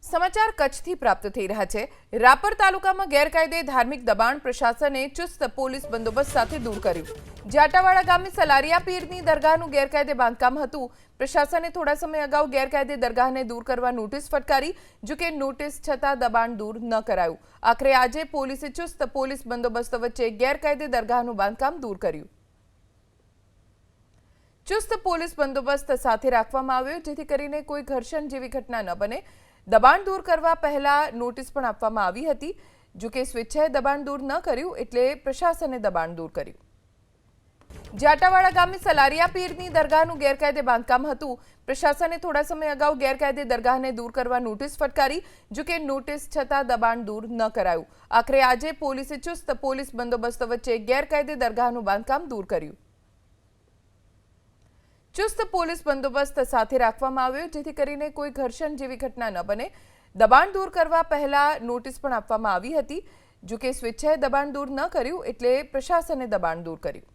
સમાચાર કચ્છથી પ્રાપ્ત થઈ રહ્યા છે। રાપર તાલુકામાં ગેરકાયદે ધાર્મિક દબાણ પ્રશાસને ચુસ્ત પોલીસ બંદોબસ્ત સાથે દૂર કર્યું। જાટાવાડા ગામે સલારિયા પીરની દરગાહનું ગેરકાયદે બાંધકામ હતું। પ્રશાસને થોડા સમય અગાઉ ગેરકાયદે દરગાહને દૂર કરવા નોટિસ ફટકારી, જો કે નોટિસ છતાં દબાણ દૂર ન કરાયું। આખરે આજે પોલીસે ચુસ્ત પોલીસ બંદોબસ્ત વચ્ચે ગેરકાયદે દરગાહનું બાંધકામ દૂર કર્યું। ચુસ્ત પોલીસ બંદોબસ્ત સાથે રાખવામાં આવ્યો, જેથી કરીને કોઈ ઘર્ષણ જેવી ઘટના ન બને। દબાણ દૂર કરવા પહેલા નોટિસ પણ આપવામાં આવી હતી, જો કે સ્વેચ્છાએ દબાણ દૂર ન કર્યું એટલે પ્રશાસને દબાણ દૂર કર્યું। જાટાવાડા ગામે સલારિયા પીરની દરગાહનું ગેરકાયદે બાંધકામ હતું। પ્રશાસને થોડા સમય અગાઉ ગેરકાયદે દરગાહને દૂર કરવા નોટિસ ફટકારી, જો કે નોટિસ છતાં દબાણ દૂર ન કરાયું। આખરે આજે પોલીસે ચુસ્ત પોલીસ બંદોબસ્ત વચ્ચે ગેરકાયદે દરગાહનું બાંધકામ દૂર કર્યું। ચુસ્ત પોલીસ બંદોબસ્ત સાથે રાખવામાં આવ્યો, જેથી કરીને કોઈ ઘર્ષણ જેવી ઘટના ન બને। દબાણ દૂર કરવા પહેલા નોટિસ પણ આપવામાં આવી હતી, જો કે સ્વેચ્છાએ દબાણ દૂર ન કર્યું એટલે પ્રશાસને દબાણ દૂર કર્યું।